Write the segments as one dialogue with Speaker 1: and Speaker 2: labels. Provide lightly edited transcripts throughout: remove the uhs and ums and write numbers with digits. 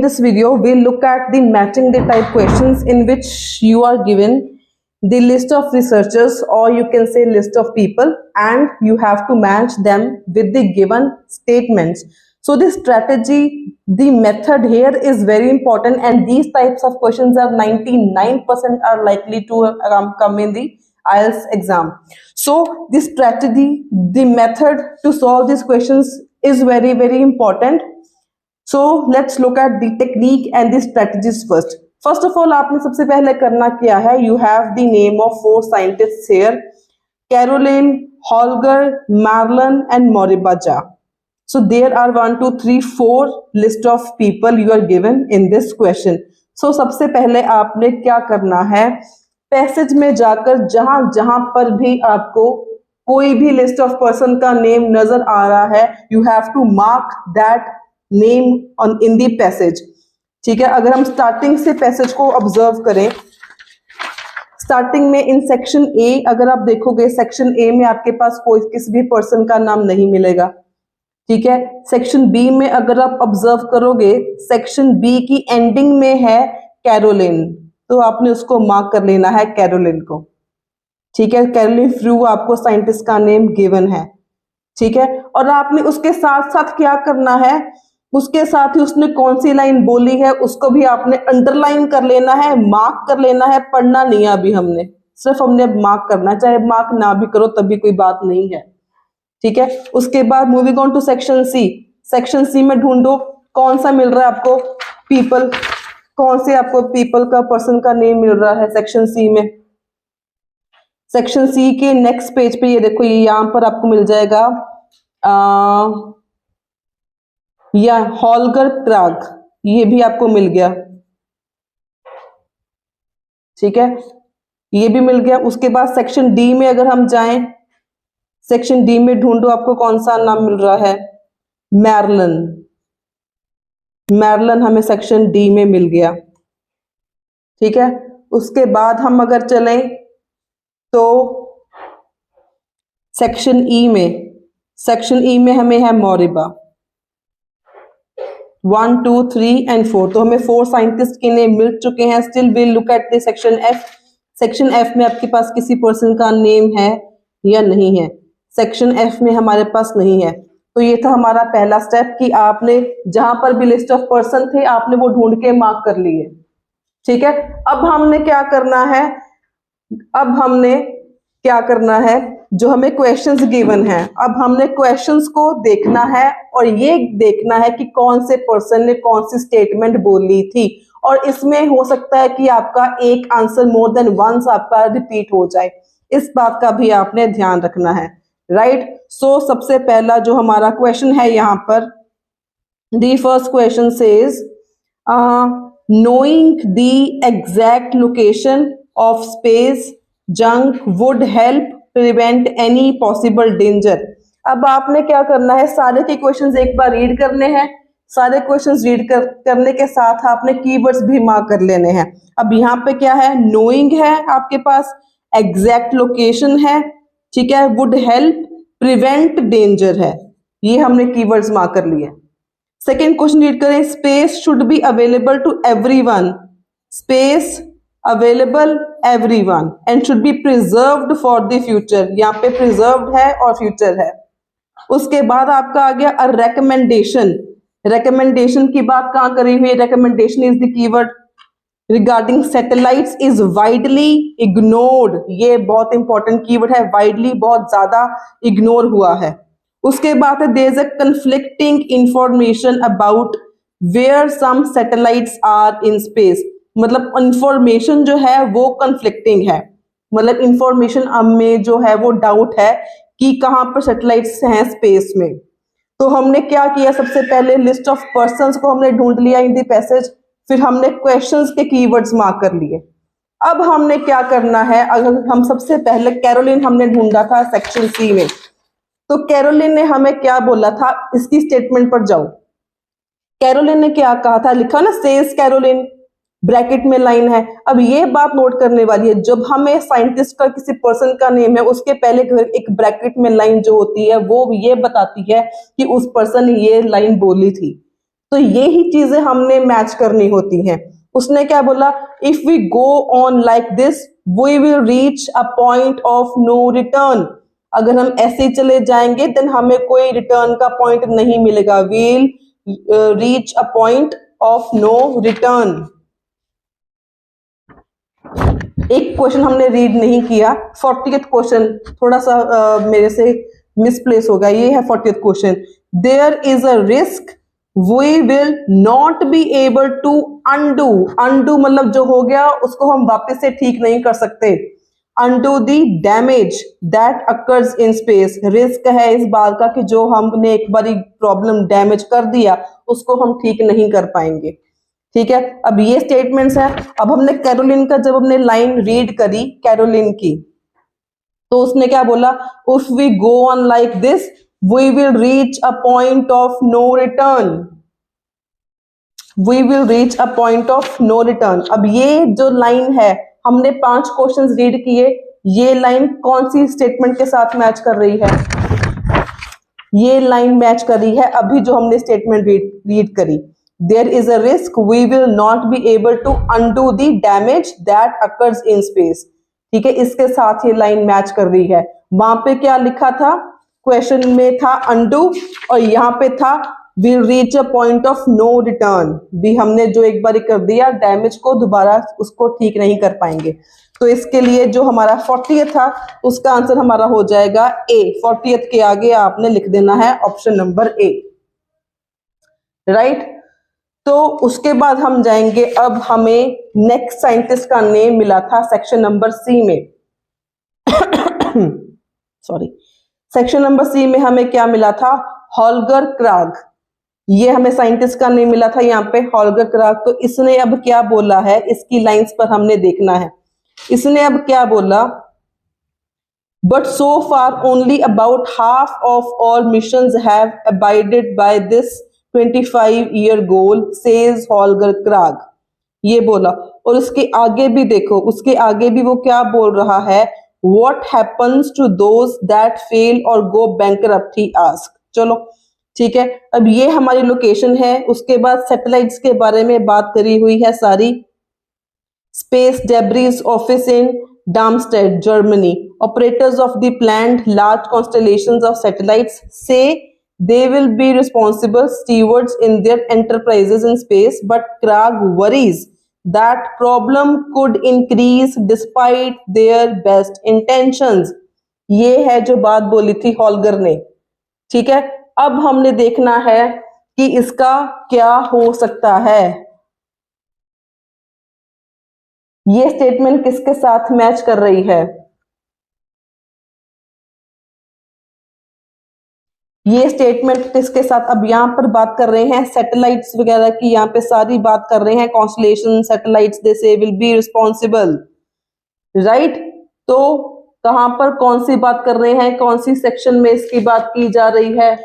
Speaker 1: this video, we'll look at the matching the type questions in which you are given the list of researchers, or you can say list of people, and you have to match them with the given statements. So the strategy, the method here is very important, and these types of questions are 99% are likely to come in the IELTS exam. So the strategy, the method to solve these questions is very, very important. So let's look at the technique and the strategies first. First of all, आपने सबसे पहले करना क्या है, you have the name of 4 scientists here: Caroline, Holger, Marlon and Moribaja. So there are 1, 2, 3, 4 list of people you are given in this question. So सबसे पहले आपने क्या करना है, पैसेज में जाकर जहां जहां पर भी आपको कोई भी लिस्ट ऑफ पर्सन का नेम नजर आ रहा है, you have to mark that name on in the passage. ठीक है, अगर हम स्टार्टिंग से पैसेज को ऑब्जर्व करें, स्टार्टिंग में इन सेक्शन ए अगर आप देखोगे, सेक्शन ए में आपके पास कोई किसी भी पर्सन का नाम नहीं मिलेगा. ठीक है, सेक्शन बी में अगर आप ऑब्जर्व करोगे, सेक्शन बी की एंडिंग में है कैरोलिन, तो आपने उसको मार्क कर लेना है कैरोलिन को. ठीक है, कैरोलिन फ्रू आपको साइंटिस्ट का नेम गिवन है. ठीक है, और आपने उसके साथ साथ क्या करना है, उसके साथ ही उसने कौन सी लाइन बोली है उसको भी आपने अंडरलाइन कर लेना है, मार्क कर लेना है. पढ़ना नहीं है अभी हमने, सिर्फ हमने मार्क करना है, चाहे मार्क ना भी करो तभी कोई बात नहीं है. ठीक है, उसके बाद moving on to section C. Section C में ढूंढो कौन सा मिल रहा है आपको पीपल, कौन से आपको पीपल का पर्सन का नेम मिल रहा है सेक्शन सी में. सेक्शन सी के नेक्स्ट पेज पे ये देखो, ये यहां पर आपको मिल जाएगा या हॉलगर क्राग, ये भी आपको मिल गया. ठीक है, ये भी मिल गया. उसके बाद सेक्शन डी में अगर हम जाएं, सेक्शन डी में ढूंढो आपको कौन सा नाम मिल रहा है, मैरलन. मैरलन हमें सेक्शन डी में मिल गया. ठीक है, उसके बाद हम अगर चलें तो सेक्शन ई में, सेक्शन ई में हमें है मोरिबा. 1, 2, 3 and 4, तो हमें 4 साइंटिस्ट के नेम मिल चुके हैं. Still will look at the section F. Section F में आपके पास किसी पर्सन का नेम है या नहीं है, सेक्शन एफ में हमारे पास नहीं है. तो ये था हमारा पहला स्टेप कि आपने जहां पर भी लिस्ट ऑफ पर्सन थे आपने वो ढूंढ के मार्क कर लिए. ठीक है, अब हमने क्या करना है, अब हमने क्या करना है, जो हमें क्वेश्चंस गिवन हैं, अब हमने क्वेश्चंस को देखना है और ये देखना है कि कौन से पर्सन ने कौन सी स्टेटमेंट बोली थी. और इसमें हो सकता है कि आपका एक आंसर मोर देन वंस आपका रिपीट हो जाए, इस बात का भी आपने ध्यान रखना है. राइट, सो सबसे पहला जो हमारा क्वेश्चन है यहाँ पर, the first question says knowing the exact location of space junk would help prevent any possible danger. अब आपने क्या करना है, सारे के क्वेश्चंस एक बार रीड करने हैं, सारे क्वेश्चंस रीड करने के साथ आपने कीवर्ड्स भी मार्क कर लेने हैं. अब यहाँ पे क्या है, नोइंग है आपके पास, एग्जैक्ट लोकेशन है, ठीक है, वुड हेल्प, प्रिवेंट डेंजर है, ये हमने कीवर्ड्स मार्क कर लिए. सेकेंड क्वेश्चन रीड करें, space should be available to everyone. Space available everyone and should be preserved for the future. यहाँ पे प्रिजर्व्ड है और फ्यूचर है. उसके बाद आपका आ गया अ रिकमेंडेशन. रिकमेंडेशन की बात कहाँ करी हुई है, recommendation is the keyword. Regarding satellites is widely ignored, ये बहुत इंपॉर्टेंट कीवर्ड है, वाइडली बहुत ज्यादा इग्नोर हुआ है. उसके बाद है there is a conflicting information about where some satellites are in space. मतलब इंफॉर्मेशन जो है वो कंफ्लिक्टिंग है, मतलब इंफॉर्मेशन में जो है वो डाउट है कि कहां पर सैटेलाइट्स हैं स्पेस में. तो हमने क्या किया, सबसे पहले लिस्ट ऑफ पर्संस को हमने ढूंढ लिया इन दी पैसेज, फिर हमने क्वेश्चंस के कीवर्ड्स मार्क कर लिए. अब हमने क्या करना है, अगर हम सबसे पहले कैरोलिन हमने ढूंढा था सेक्शन सी में, तो कैरोलिन ने हमें क्या बोला था, इसकी स्टेटमेंट पर जाओ. कैरोलिन ने क्या कहा था, लिखा ना सेज कैरोलिन, ब्रैकेट में लाइन है. अब ये बात नोट करने वाली है, जब हमें साइंटिस्ट का किसी पर्सन का नेम है उसके पहले एक ब्रैकेट में लाइन जो होती है वो ये बताती है कि उस पर्सन ने ये लाइन बोली थी. तो ये ही चीजें हमने मैच करनी होती हैं। उसने क्या बोला, if we go on like this we will reach a point of no return. अगर हम ऐसे ही चले जाएंगे देन हमें कोई रिटर्न का पॉइंट नहीं मिलेगा। We'll reach a point of no return. एक क्वेश्चन हमने रीड नहीं किया, 40th क्वेश्चन थोड़ा सा मेरे से मिसप्लेस होगा। ये है 40th question, there is a risk we will not be able to undo. Undo मतलब जो हो गया उसको हम वापस से ठीक नहीं कर सकते। Undo the damage that occurs in space. Risk है इस बात का कि जो हमने एक बारी प्रॉब्लम डैमेज कर दिया उसको हम ठीक नहीं कर पाएंगे। ठीक है, अब ये स्टेटमेंट्स हैं। अब हमने कैरोलिन का जब हमने लाइन रीड करी कैरोलिन की, तो उसने क्या बोला, if we go on like this we will reach a point of no return. We will reach a point of no return. अब ये जो लाइन है, हमने 5 क्वेश्चंस रीड किए, ये लाइन कौन सी स्टेटमेंट के साथ मैच कर रही है? ये लाइन मैच कर रही है अभी जो हमने स्टेटमेंट रीड करी, there is a risk we will not be able to undo the damage that occurs in space. ठीक है, इसके साथ ये लाइन मैच कर रही है। वहां पे क्या लिखा था, क्वेश्चन में था अनडू और यहाँ पे था will reach a point of no return. भी हमने जो एक बार कर दिया डैमेज को दोबारा उसको ठीक नहीं कर पाएंगे। तो इसके लिए जो हमारा 40th था उसका आंसर हमारा हो जाएगा ए। 40th के आगे आपने लिख देना है ऑप्शन नंबर ए, राइट। तो उसके बाद हम जाएंगे, अब हमें नेक्स्ट साइंटिस्ट का नेम मिला था सेक्शन नंबर सी में। सॉरी, सेक्शन नंबर सी में हमें क्या मिला था, हॉल्गर क्राग। ये हमें साइंटिस्ट का नेम मिला था यहाँ पे, हॉल्गर क्राग। तो इसने अब क्या बोला है, इसकी लाइंस पर हमने देखना है। इसने अब क्या बोला, but so far only about half of all missions have abided by this 25-year goal says Holger Krag. ये बोला, और उसके आगे भी देखो, उसके आगे भी वो क्या बोल रहा है, what happens to those that fail or go bankrupt he ask. चलो ठीक है, अब ये हमारी लोकेशन है। उसके बाद सैटेलाइट्स के बारे में बात करी हुई है सारी। Space Debris Office in Darmstadt, Germany. Operators of the planned large constellations of satellites say they will be responsible stewards in their enterprises in space, but Krag worries that problem could increase despite their best intentions. ये है जो बात बोली थी हॉलगर ने। ठीक है, अब हमने देखना है कि इसका क्या हो सकता है। ये स्टेटमेंट किसके साथ मैच कर रही है, ये स्टेटमेंट किसके साथ, अब यहां पर बात कर रहे हैं सैटेलाइट्स वगैरह की, यहाँ पे सारी बात कर रहे हैं कॉन्स्टलेशन सैटेलाइट्स दे से विल बी रिस्पॉन्सिबल, राइट। तो कहां पर कौन सी बात कर रहे हैं, कौन सी सेक्शन में इसकी बात की जा रही है?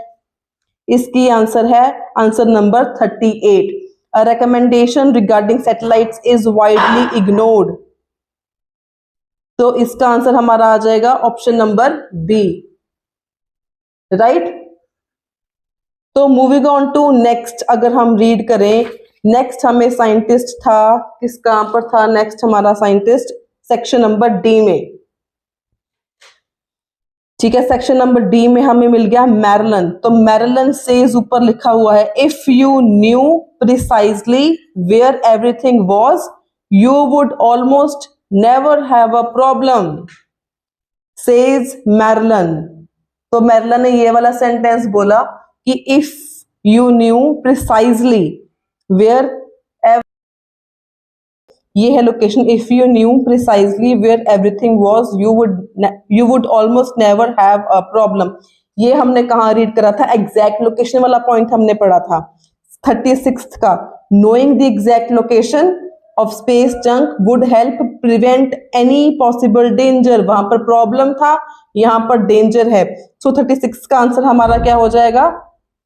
Speaker 1: इसकी आंसर है answer number 38। A recommendation regarding satellites is widely ignored. तो इसका आंसर हमारा आ जाएगा ऑप्शन नंबर बी, राइट। तो मूविंग ऑन टू नेक्स्ट, अगर हम रीड करें, नेक्स्ट हमें साइंटिस्ट था, किस कहां पर था नेक्स्ट हमारा साइंटिस्ट, सेक्शन नंबर डी में। ठीक है, सेक्शन नंबर डी में हमें मिल गया मैरलन। तो मैरलन सेज ऊपर लिखा हुआ है, if you knew precisely where everything was you would almost never have a problem, says Marlon. तो मैरलन ने ये वाला सेंटेंस बोला कि if you knew precisely where, ये है location, if you knew precisely where everything was you would almost never have a problem. ये हमने कहा रीड करा था, एग्जैक्ट लोकेशन वाला पॉइंट हमने पढ़ा था 36 का, knowing the exact location of space junk would help prevent any possible danger. वहां पर प्रॉब्लम था, यहां पर डेंजर है। सो 36 का आंसर हमारा क्या हो जाएगा,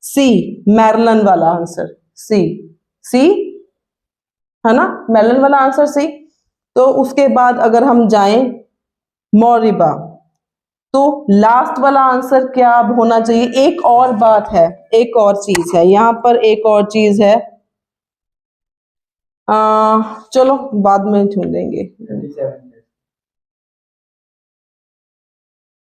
Speaker 1: सी, मैरलन वाला आंसर, सी, सी है ना, मेलन वाला आंसर सी। तो उसके बाद अगर हम जाएं मोरिबा, तो लास्ट वाला आंसर क्या अब होना चाहिए? एक और बात है, एक और चीज है यहाँ पर, एक और चीज है, चलो बाद में ढूंढेंगे।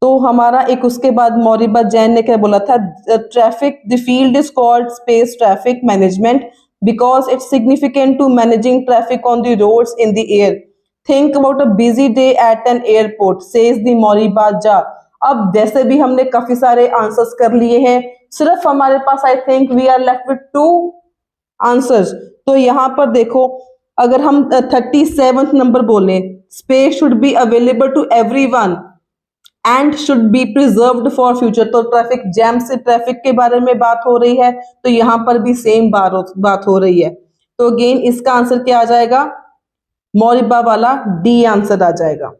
Speaker 1: तो हमारा एक उसके बाद मौरिबा जैन ने क्या बोला था? Traffic, the field is called space traffic management because it's significant to managing traffic on the roads in the air. Think about a busy day at an airport says the Moriba Jah. अब जैसे भी हमने काफी सारे answers कर लिए हैं, सिर्फ हमारे पास I think we are left with 2 answers. तो यहाँ पर देखो, अगर हम 37th नंबर बोले, space should be available to everyone and should be preserved for future, तो ट्रैफिक जैम से ट्रैफिक के बारे में बात हो रही है, तो यहाँ पर भी सेम बात हो रही है। तो अगेन इसका आंसर क्या आ जाएगा? मौरिबा वाला डी आंसर आ जाएगा।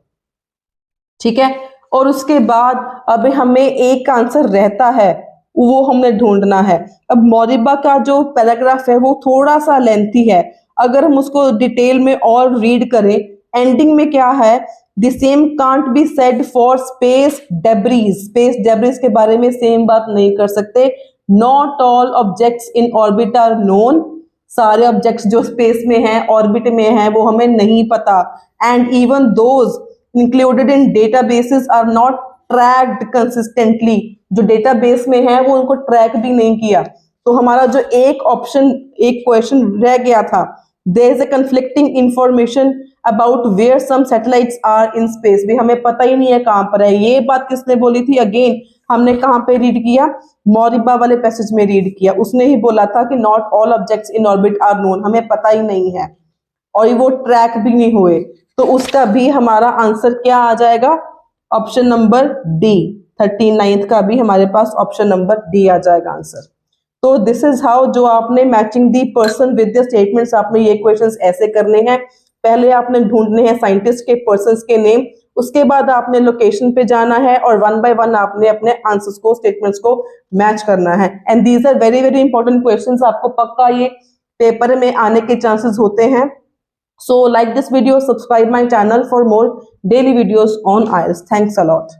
Speaker 1: ठीक है, और उसके बाद अब हमें एक आंसर रहता है, वो हमने ढूंढना है। अब मौरिबा का जो पैराग्राफ है वो थोड़ा सा लेंथी है, अगर हम उसको डिटेल में और रीड करें, एंडिंग में क्या है? The same can't be said for space debris. Space debris के बारे में सेम बात नहीं कर सकते। Not all objects in orbit are known. सारे ऑब्जेक्ट्स जो स्पेस में हैं, ऑर्बिट में हैं, वो हमें नहीं पता। And even those included in databases are not tracked consistently. जो डेटाबेस में है वो उनको ट्रैक भी नहीं किया। तो हमारा जो एक ऑप्शन, एक क्वेश्चन रह गया था, there is a conflicting information about where some satellites are in space. भी हमें पता ही नहीं है कहां पर है। ये बात किसने बोली थी? अगेन हमने कहां पे रीड किया? मौरिबा वाले पैसेज में रीड किया। उसने ही बोला था कि not all objects in orbit are known, हमें पता ही नहीं है और वो ट्रैक भी नहीं हुए। तो उसका भी हमारा आंसर क्या आ जाएगा? Option number D. 39th का भी हमारे पास ऑप्शन नंबर डी आ जाएगा आंसर। तो दिस इज हाउ, जो आपने matching the person with the statements, आपने ये क्वेश्चंस ऐसे करने हैं। पहले आपने ढूंढने हैं साइंटिस्ट के, पर्संस के नेम, उसके बाद आपने लोकेशन पे जाना है और 1 by 1 आपने अपने आंसर्स को, स्टेटमेंट्स को मैच करना है। And these are very very important questions, आपको पक्का ये पेपर में आने के चांसेस होते हैं। So like this video, subscribe my channel for more daily videos on IELTS. Thanks a lot.